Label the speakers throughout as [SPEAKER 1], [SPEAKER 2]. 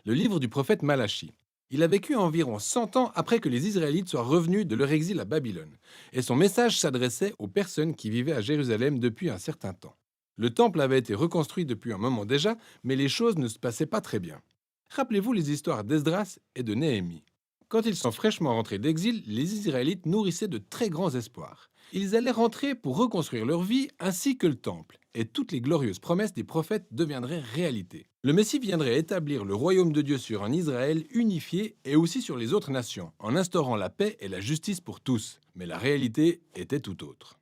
[SPEAKER 1] Le livre du prophète Malachie. Il a vécu environ 100 ans après que les Israélites soient revenus de leur exil à Babylone, et son message s'adressait aux personnes qui vivaient à Jérusalem depuis un certain temps. Le temple avait été reconstruit depuis un moment déjà, mais les choses ne se passaient pas très bien. Rappelez-vous les histoires d'Esdras et de Néhémie. Quand ils sont fraîchement rentrés d'exil, les Israélites nourrissaient de très grands espoirs. Ils allaient rentrer pour reconstruire leur vie ainsi que le temple, et toutes les glorieuses promesses des prophètes deviendraient réalité. Le Messie viendrait établir le royaume de Dieu sur un Israël unifié et aussi sur les autres nations, en instaurant la paix et la justice pour tous. Mais la réalité était tout autre.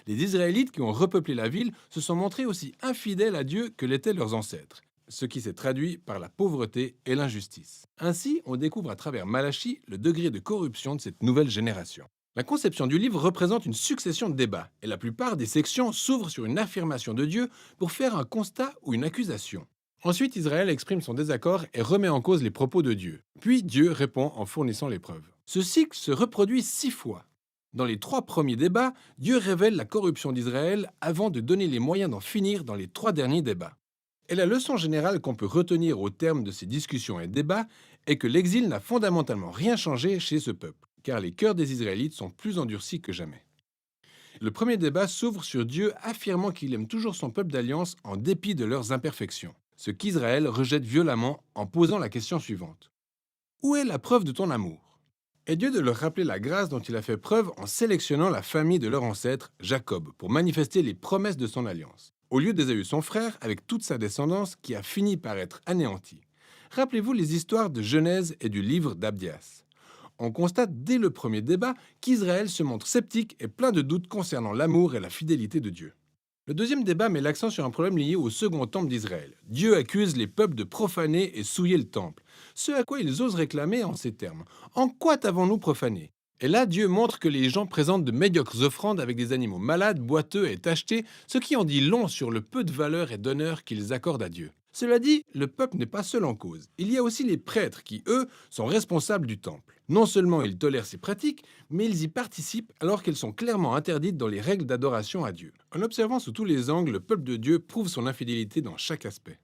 [SPEAKER 1] Les Israélites qui ont repeuplé la ville se sont montrés aussi infidèles à Dieu que l'étaient leurs ancêtres, ce qui s'est traduit par la pauvreté et l'injustice. Ainsi, on découvre à travers Malachie le degré de corruption de cette nouvelle génération. La conception du livre représente une succession de débats, et la plupart des sections s'ouvrent sur une affirmation de Dieu pour faire un constat ou une accusation. Ensuite, Israël exprime son désaccord et remet en cause les propos de Dieu. Puis Dieu répond en fournissant les preuves. Ce cycle se reproduit 6 fois. Dans les 3 premiers débats, Dieu révèle la corruption d'Israël avant de donner les moyens d'en finir dans les 3 derniers débats. Et la leçon générale qu'on peut retenir au terme de ces discussions et débats est que l'exil n'a fondamentalement rien changé chez ce peuple, car les cœurs des Israélites sont plus endurcis que jamais. Le premier débat s'ouvre sur Dieu affirmant qu'il aime toujours son peuple d'alliance en dépit de leurs imperfections, ce qu'Israël rejette violemment en posant la question suivante. Où est la preuve de ton amour? Et Dieu de leur rappeler la grâce dont il a fait preuve en sélectionnant la famille de leur ancêtre, Jacob, pour manifester les promesses de son alliance, au lieu d'Ésaü son frère, avec toute sa descendance qui a fini par être anéantie. Rappelez-vous les histoires de Genèse et du livre d'Abdias. On constate dès le premier débat qu'Israël se montre sceptique et plein de doutes concernant l'amour et la fidélité de Dieu. Le deuxième débat met l'accent sur un problème lié au second temple d'Israël. Dieu accuse les peuples de profaner et souiller le temple, ce à quoi ils osent réclamer en ces termes. En quoi t'avons-nous profané? Et là, Dieu montre que les gens présentent de médiocres offrandes avec des animaux malades, boiteux et tachetés, ce qui en dit long sur le peu de valeur et d'honneur qu'ils accordent à Dieu. Cela dit, le peuple n'est pas seul en cause. Il y a aussi les prêtres qui, eux, sont responsables du temple. Non seulement ils tolèrent ces pratiques, mais ils y participent alors qu'elles sont clairement interdites dans les règles d'adoration à Dieu. En observant sous tous les angles, le peuple de Dieu prouve son infidélité dans chaque aspect.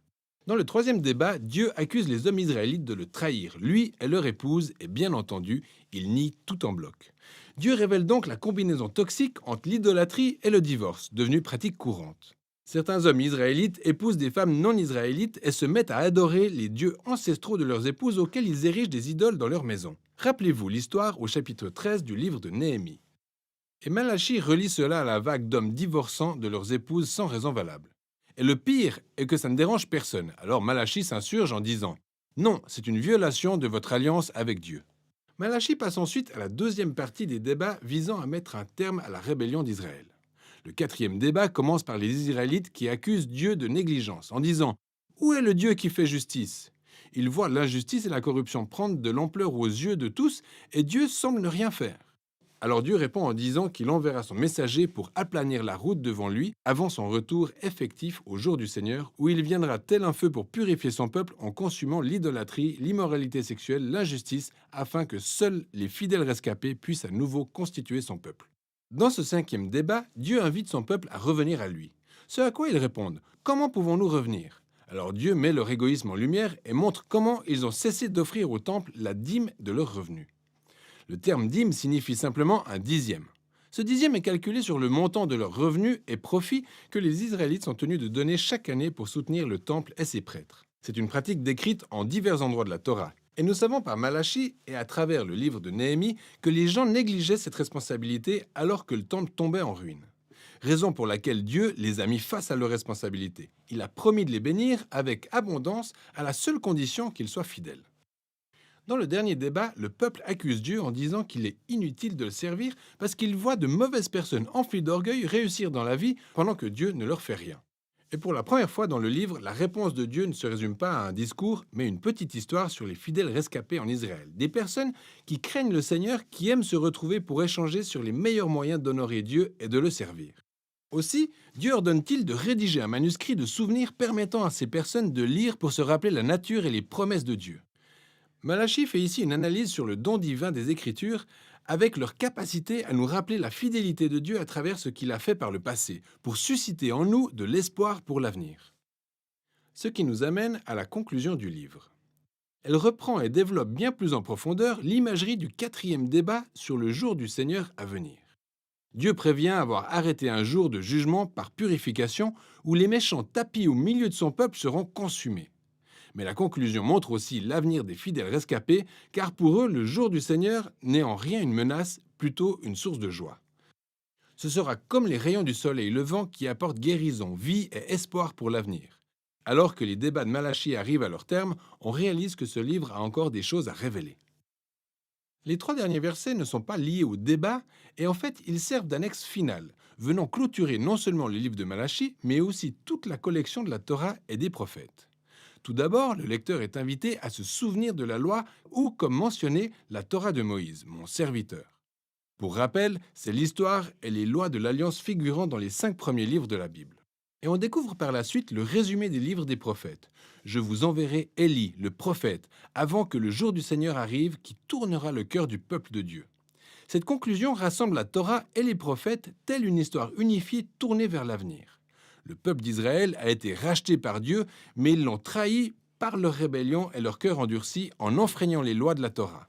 [SPEAKER 1] Dans le troisième débat, Dieu accuse les hommes israélites de le trahir, lui et leur épouse, et bien entendu, il nie tout en bloc. Dieu révèle donc la combinaison toxique entre l'idolâtrie et le divorce, devenue pratique courante. Certains hommes israélites épousent des femmes non israélites et se mettent à adorer les dieux ancestraux de leurs épouses auxquels ils érigent des idoles dans leur maison. Rappelez-vous l'histoire au chapitre 13 du livre de Néhémie. Et Malachie relie cela à la vague d'hommes divorçant de leurs épouses sans raison valable. Et le pire est que ça ne dérange personne. Alors Malachie s'insurge en disant: non, c'est une violation de votre alliance avec Dieu. Malachie passe ensuite à la deuxième partie des débats visant à mettre un terme à la rébellion d'Israël. Le quatrième débat commence par les Israélites qui accusent Dieu de négligence en disant: où est le Dieu qui fait justice? Ils voient l'injustice et la corruption prendre de l'ampleur aux yeux de tous et Dieu semble ne rien faire. Alors Dieu répond en disant qu'il enverra son messager pour aplanir la route devant lui avant son retour effectif au jour du Seigneur, où il viendra tel un feu pour purifier son peuple en consumant l'idolâtrie, l'immoralité sexuelle, l'injustice, afin que seuls les fidèles rescapés puissent à nouveau constituer son peuple. Dans ce cinquième débat, Dieu invite son peuple à revenir à lui. Ce à quoi ils répondent: comment pouvons-nous revenir? Alors Dieu met leur égoïsme en lumière et montre comment ils ont cessé d'offrir au temple la dîme de leurs revenus. Le terme dîme signifie simplement un dixième. Ce dixième est calculé sur le montant de leurs revenus et profits que les Israélites sont tenus de donner chaque année pour soutenir le temple et ses prêtres. C'est une pratique décrite en divers endroits de la Torah. Et nous savons par Malachie et à travers le livre de Néhémie que les gens négligeaient cette responsabilité alors que le temple tombait en ruine. Raison pour laquelle Dieu les a mis face à leurs responsabilités. Il a promis de les bénir avec abondance à la seule condition qu'ils soient fidèles. Dans le dernier débat, le peuple accuse Dieu en disant qu'il est inutile de le servir parce qu'il voit de mauvaises personnes emplies d'orgueil réussir dans la vie pendant que Dieu ne leur fait rien. Et pour la première fois dans le livre, la réponse de Dieu ne se résume pas à un discours, mais une petite histoire sur les fidèles rescapés en Israël. Des personnes qui craignent le Seigneur, qui aiment se retrouver pour échanger sur les meilleurs moyens d'honorer Dieu et de le servir. Aussi, Dieu ordonne-t-il de rédiger un manuscrit de souvenirs permettant à ces personnes de lire pour se rappeler la nature et les promesses de Dieu. Malachie fait ici une analyse sur le don divin des Écritures avec leur capacité à nous rappeler la fidélité de Dieu à travers ce qu'il a fait par le passé, pour susciter en nous de l'espoir pour l'avenir. Ce qui nous amène à la conclusion du livre. Elle reprend et développe bien plus en profondeur l'imagerie du quatrième débat sur le jour du Seigneur à venir. Dieu prévient avoir arrêté un jour de jugement par purification où les méchants tapis au milieu de son peuple seront consumés. Mais la conclusion montre aussi l'avenir des fidèles rescapés, car pour eux, le jour du Seigneur n'est en rien une menace, plutôt une source de joie. Ce sera comme les rayons du soleil levant qui apportent guérison, vie et espoir pour l'avenir. Alors que les débats de Malachie arrivent à leur terme, on réalise que ce livre a encore des choses à révéler. Les trois derniers versets ne sont pas liés au débat, et en fait, ils servent d'annexe finale, venant clôturer non seulement le livre de Malachie, mais aussi toute la collection de la Torah et des prophètes. Tout d'abord, le lecteur est invité à se souvenir de la loi ou, comme mentionné, la Torah de Moïse, mon serviteur. Pour rappel, c'est l'histoire et les lois de l'Alliance figurant dans les 5 premiers livres de la Bible. Et on découvre par la suite le résumé des livres des prophètes. Je vous enverrai Élie, le prophète, avant que le jour du Seigneur arrive, qui tournera le cœur du peuple de Dieu. Cette conclusion rassemble la Torah et les prophètes, telle une histoire unifiée tournée vers l'avenir. Le peuple d'Israël a été racheté par Dieu, mais ils l'ont trahi par leur rébellion et leur cœur endurci en enfreignant les lois de la Torah.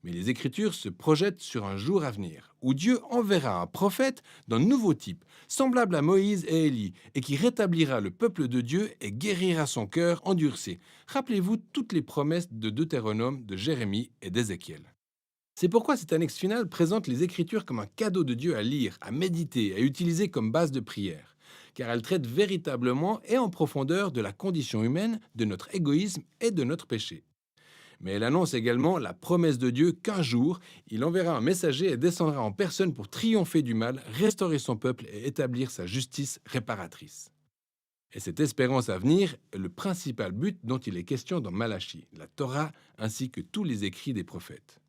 [SPEAKER 1] Mais les Écritures se projettent sur un jour à venir, où Dieu enverra un prophète d'un nouveau type, semblable à Moïse et Élie, et qui rétablira le peuple de Dieu et guérira son cœur endurci. Rappelez-vous toutes les promesses de Deutéronome, de Jérémie et d'Ézéchiel. C'est pourquoi cette annexe finale présente les Écritures comme un cadeau de Dieu à lire, à méditer, à utiliser comme base de prière, car elle traite véritablement et en profondeur de la condition humaine, de notre égoïsme et de notre péché. Mais elle annonce également la promesse de Dieu qu'un jour, il enverra un messager et descendra en personne pour triompher du mal, restaurer son peuple et établir sa justice réparatrice. Et cette espérance à venir est le principal but dont il est question dans Malachie, la Torah ainsi que tous les écrits des prophètes.